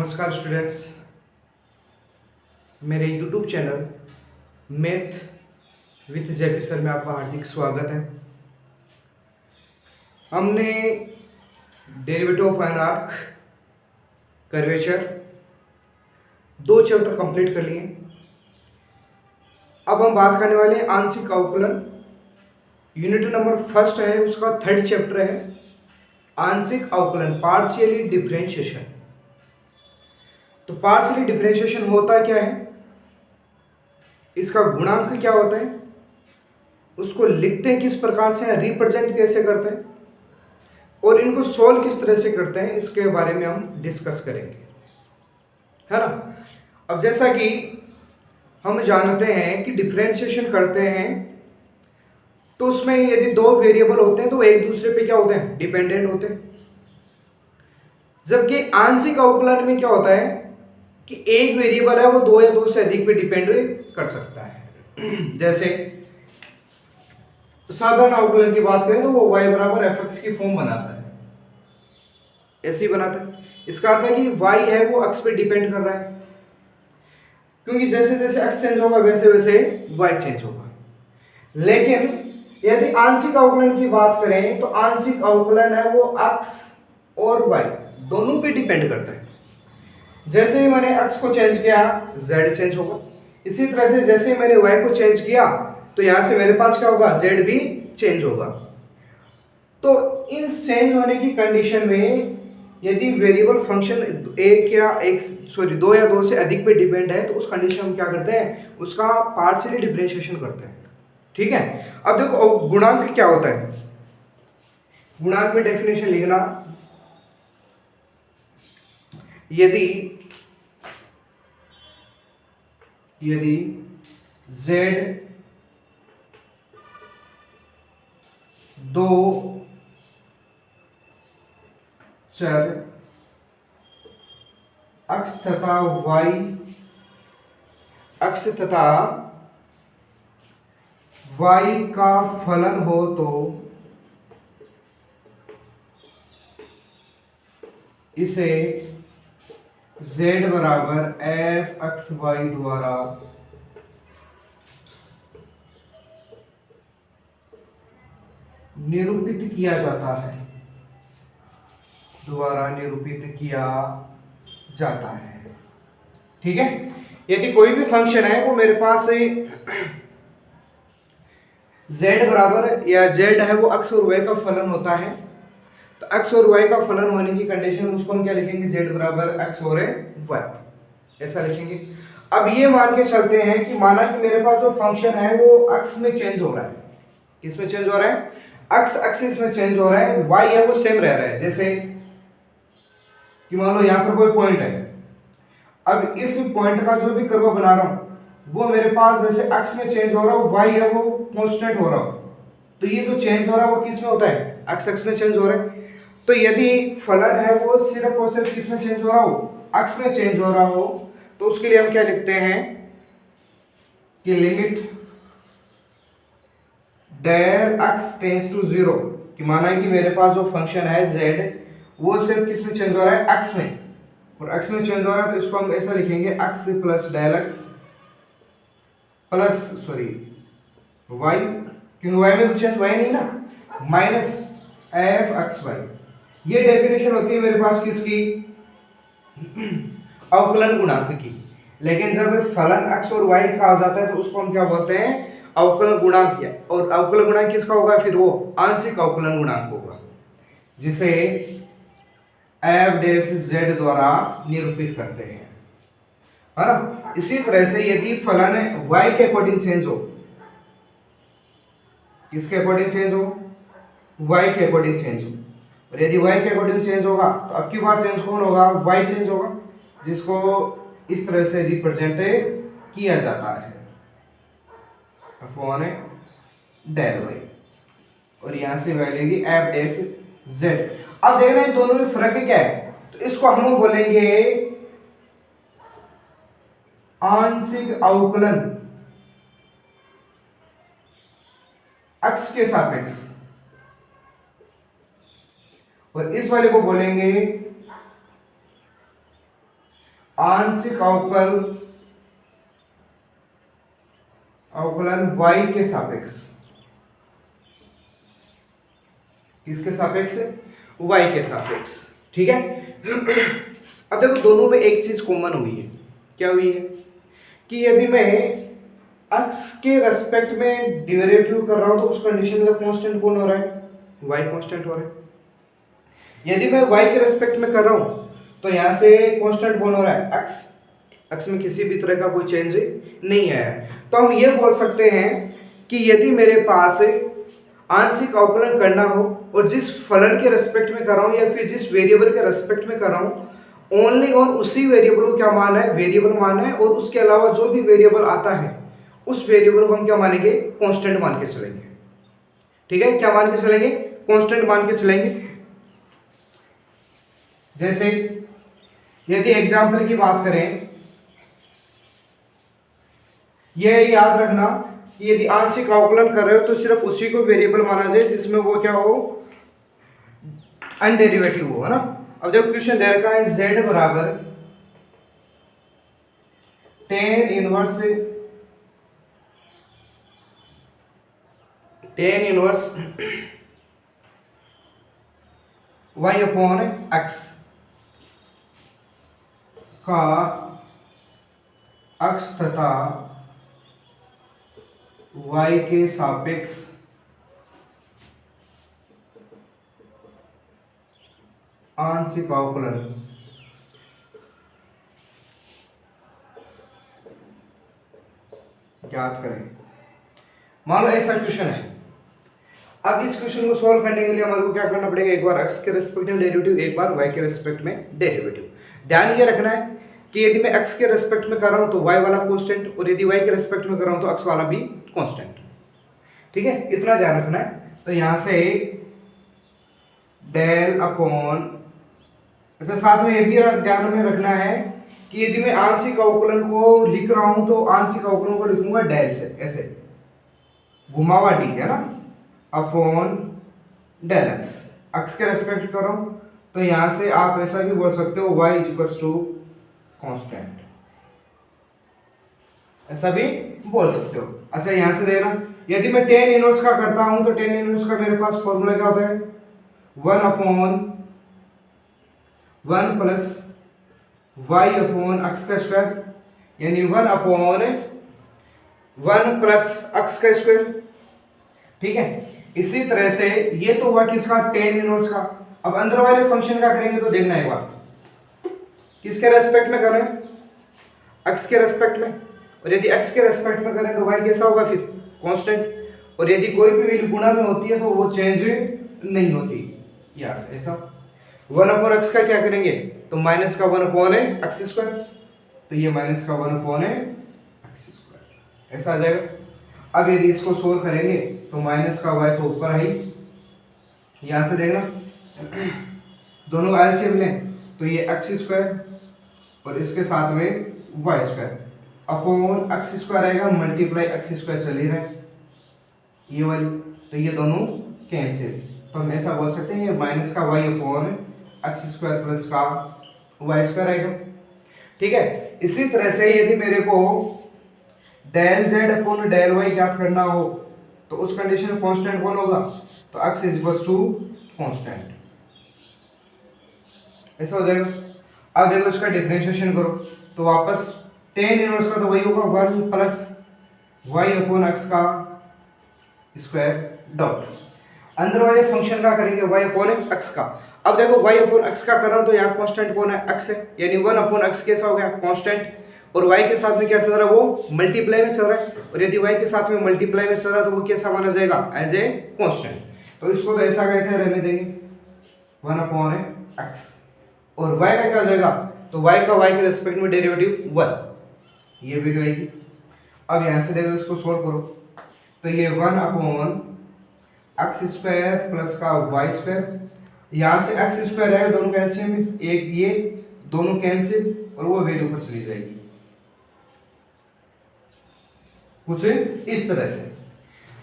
नमस्कार स्टूडेंट्स, मेरे YouTube channel math with JP sir में आपका हार्दिक स्वागत है। हमने derivative of an arc, curvature, 2 chapter complete कर लिए। अब हम बात करने वाले हैं आंशिक अवकलन। यूनिट नंबर फर्स्ट है, उसका 3rd चैप्टर है आंशिक अवकलन, पार्शियली डिफरेंशिएशन। तो पार्शियली डिफरेंशिएशन होता क्या है, इसका गुणांक क्या होता है, उसको लिखते हैं किस प्रकार से, रिप्रेजेंट कैसे करते हैं और इनको सोल्व किस तरह से करते हैं, इसके बारे में हम डिस्कस करेंगे, है ना। अब जैसा कि हम जानते हैं कि डिफरेंशिएशन करते हैं तो उसमें यदि 2 वेरिएबल होते हैं तो एक दूसरे पे क्या होते हैं, डिपेंडेंट होते हैं। जबकि आंशिक अवकलन में क्या होता है कि एक वेरिएबल है वो 2 या 2 से अधिक पे डिपेंड कर सकता है। जैसे साधारण अवकलन की बात करें तो वो y बराबर एफ एक्स की फॉर्म बनाता है, ऐसे ही बनाता है। इसका अर्थ है कि y है वो x पे डिपेंड कर रहा है, क्योंकि जैसे जैसे x चेंज होगा वैसे वैसे y चेंज होगा। लेकिन यदि आंशिक अवकलन की बात करें तो आंशिक अवकलन है वो x और y दोनों पे डिपेंड करता है। जैसे ही मैंने x को चेंज किया z चेंज होगा, इसी तरह से जैसे ही मैंने y को चेंज किया तो यहां से मेरे पास क्या होगा, z भी चेंज होगा। तो इन चेंज होने की कंडीशन में यदि वेरिएबल फंक्शन दो या दो से अधिक पे डिपेंड है तो उस कंडीशन में क्या करते हैं, उसका पार्शियली डिफरेंशिएशन करते हैं। ठीक है। अब देखो गुणांक क्या होता है, गुणांक में डेफिनेशन लिखना, यदि z 2 चर x तथा y x तथा y का फलन हो तो इसे z बराबर एफ एक्स वाई द्वारा निरूपित किया जाता है, ठीक है। यदि कोई भी फंक्शन है वो मेरे पास z बराबर या z है वो x और y का फलन होता है, तो x और y का फलन होने की कंडीशन में उसको हम क्या लिखेंगे, z बराबर x और y, ऐसा लिखेंगे। अब ये मान के चलते हैं कि माना कि मेरे पास जो फंक्शन है वो x में चेंज हो रहा है, किस में चेंज हो रहा है, x एक्सिस में चेंज हो रहा है, y है वो सेम रह रहा है। जैसे कि मान लो यहाँ पर कोई पॉइंट है, अब इस पॉइंट का जो भी कर्व बना रहा हूं वो मेरे पास जैसे x में चेंज हो रहा है, y है वो कांस्टेंट हो रहा हो, तो ये जो चेंज हो रहा है वो किस में होता है, x में चेंज हो रहा है। तो यदि फलन है वो सिर्फ और सिर्फ किस में चेंज हो रहा हो, x में चेंज हो रहा हो, तो उसके लिए हम क्या लिखते हैं कि लिमिट डेर x टेंड्स टू 0, कि माना कि मेरे पास जो फंक्शन है z वो सिर्फ किस में चेंज हो रहा है, x में, और x में चेंज हो रहा है तो इसको हम ऐसा लिखेंगे x plus del x plus y, क्योंकि y में तो चेंज हुआ ही नहीं ना, माइनस एफ एक्स वाई। ये डेफिनेशन होती है मेरे पास किसकी, अवकलन गुणांक की। लेकिन जब फलन x और y का आ जाता है तो उसको हम क्या बोलते हैं, अवकलन गुणांक। और अवकलन गुणांक किसका होगा, फिर वो आंशिक अवकलन गुणांक होगा, जिसे एफ डैश z द्वारा निरूपित करते हैं, है ना। इसी तरह से यदि फलन y के अकॉर्डिंग चेंज हो, किसके अकॉर्डिंग चेंज हो, y के अकॉर्डिंग चेंज हो, और यदि y के अकॉर्डिंग चेंज होगा तो अब की बार चेंज कौन होगा, y चेंज होगा, जिसको इस तरह से रिप्रेजेंट किया जाता है अपॉन डेल y, और यहां से वैल्यू होगी एफ डैश z। अब देख रहे हैं दोनों में फर्क क्या है, तो इसको हम बोलेंगे आंशिक अवकलन x के सापेक्ष, और इस वाले को बोलेंगे आंशिक अवकलन y के सापेक्ष, किसके सापेक्ष? y के सापेक्ष। ठीक है। अब देखो दोनों में एक चीज कॉमन हुई है। क्या हुई है? कि यदि मैं x के रेस्पेक्ट में डेरिवेटिव कर रहा हूं तो उस कंडीशन में कांस्टेंट कौन हो रहा है? y कांस्टेंट हो रहा है। यदि मैं y के रेस्पेक्ट में कर रहा हूं तो यहां से कांस्टेंट कौन हो रहा है? x में किसी भी तरह का कोई चेंज नहीं आया। तो हम ये बोल सकते हैं कि यदि मेरे पास आंशिक अवकलन करना हो और जिस फलन के रेस्पेक्ट में कर रहा हूं या फिर जिस वेरिएबल के रेस्पेक्ट में कर रहा हूं, ओनली और उसी वेरिएबल को क्या मानना है? वेरिएबल मानना है। और उसके अलावा जो भी वेरिएबल आता है उस वेरिएबल को हम क्या मानेंगे? कांस्टेंट मान के चलेंगे। ठीक है। क्या मान के चलेंगे? कांस्टेंट मान के चलेंगे। जैसे यदि एग्जाम्पल की बात करें, यह याद रखना कि यदि आंशिक अवकलन कर रहे हो तो सिर्फ उसी को वेरिएबल माना जाए जिसमें वो क्या हो? अनडेरिवेटिव हो, है ना। अब जब क्वेश्चन दे रखा है z बराबर tan inverse y upon x का x तथा y के सापेक्ष आंशिक अवकलन ज्ञात करें। मान लो ऐसा क्वेश्चन है। अब इस क्वेश्चन को सॉल्व करने के लिए हमारे को क्या करना पड़ेगा? एक बार x के रेस्पेक्ट में डेरिवेटिव, एक बार y के रेस्पेक्ट में डेरिवेटिव। ध्यान ये रखना है कि यदि मैं x के रेस्पेक्ट में कर रहा हूं तो y वाला कांस्टेंट, और यदि y के रेस्पेक्ट में कर रहा हूं तो x वाला भी कांस्टेंट। ठीक है, इतना ध्यान रखना है। तो यहां से डेल अपॉन, अच्छा साथ में ये भी ध्यान में रखना है कि यदि मैं आंशिक अवकलन को लिख रहा हूं तो आंशिक अवकलन को लिखूंगा डेल से, ऐसे घुमावा डी, है ना, अपॉन डेल एक्स के रेस्पेक्ट कर रहा हूं तो यहां से आप ऐसा भी बोल सकते हो y is equal to constant, ऐसा भी बोल सकते हो। अच्छा यहां से देना, यदि मैं tan इनवर्स का करता हूं तो tan इनवर्स का मेरे पास फॉर्मूला क्या होता है? 1 upon 1 plus y upon x का स्क्वायर, यानी 1 अपॉन 1 प्लस x का स्क्वायर। ठीक है, इसी तरह से ये तो हुआ किसका? tan इनवर्स का। अब अंदर वाले फंक्शन का करेंगे तो देखना एक बार, किसके रेस्पेक्ट में कर रहे हैं? x के रेस्पेक्ट में। और यदि x के रेस्पेक्ट में करें तो y कैसा होगा? फिर कांस्टेंट। और यदि कोई भी वैल्यू गुणा में होती है तो वो चेंज नहीं होती। यस, ऐसा 1 अपॉन x का क्या करेंगे? तो माइनस का 1 अपॉन x स्क्वायर, तो ये माइनस का 1 अपॉन x स्क्वायर, ऐसा आ जाएगा। अब यदि इसको सोल्व करेंगे तो माइनस का y तो ऊपर आई, यहां से देखना दोनों का एलसीएम लें तो ये x स्क्वायर और इसके साथ में y square upon x square आएगा, मल्टीप्लाई x स्क्वायर चल ही रहा है ये वाली, तो ये दोनों कैंसिल। तो हम ऐसा बोल सकते हैं ये माइनस का y upon x square plus का y स्क्वायर आएगा। ठीक है, इसी तरह से यदि मेरे को del z upon del y ज्ञात करना हो तो उस कंडीशन में कांस्टेंट कौन होगा? तो x is equal to constant, ऐसा हो जाएगा। अब देखो इसका डिफरेंशिएशन करो तो वापस tan इनवर्स का तो वही होगा 1 प्लस y अपॉन x का स्क्वायर डॉट, अंदर वाले फंक्शन का करेंगे y अपॉन x का। अब देखो y अपॉन x का कर रहा हूं तो यहाँ कांस्टेंट कौन है? x है, यानी 1 अपॉन x कैसा हो गया? कांस्टेंट। और y के साथ में क्या चल रहा है? वो मल्टीप्लाई में चल रहा है, और यदि y के साथ में मल्टीप्लाई में चल रहा है तो वो कैसा माना जाएगा? As a constant. तो इसको तो ऐसा कैसे रहने देंगे 1 अपॉन x, और y का क्या हो जाएगा? तो y का y के रेस्पेक्ट में डेरिवेटिव 1, ये वैल्यू आएगी। अब यहां से देखो इसको सोल्व करो तो ये 1 अपॉन x स्क्वायर प्लस का y स्क्वायर, यहां से x स्क्वायर है, दोनों कैंसिल में, एक ये दोनों कैंसिल और वो वैल्यू पर चली जाएगी कुछ इस तरह से।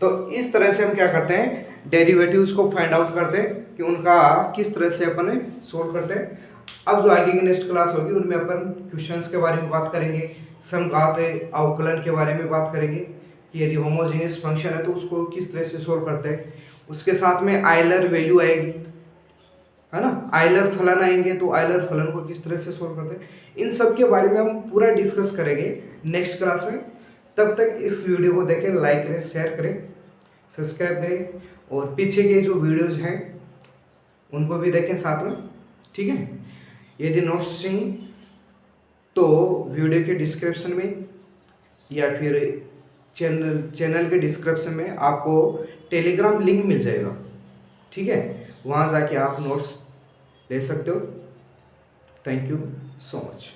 तो इस तरह से हम क्या करते हैं? डेरिवेटिव्स को फाइंड आउट करते हैं कि उनका किस तरह से अपन सोल्व करते हैं। अब जो आगे की नेक्स्ट क्लास होगी उनमें अपन क्वेश्चंस के बारे में बात करेंगे, समघात अवकलन के बारे में बात करेंगे कि यदि होमोजेनियस फंक्शन है तो उसको किस तरह से सोल्व करते हैं। उसके साथ में आयलर वैल्यू आएगी, है ना, आयलर फलन आएंगे, तो आयलर फलन को किस तरह से सोल्व करते हैं, इन सब के बारे में हम पूरा डिस्कस करेंगे नेक्स्ट क्लास में। तब तक इस वीडियो को देखें, लाइक करें, शेयर करें, सब्सक्राइब करें, और पीछे के जो वीडियोज हैं उनको भी देखें साथ में, ठीक है। यदि नोट्स चाहिए तो वीडियो के डिस्क्रिप्शन में या फिर चैनल के डिस्क्रिप्शन में आपको टेलीग्राम लिंक मिल जाएगा, ठीक है, वहाँ जाके आप नोट्स ले सकते हो। Thank you so much.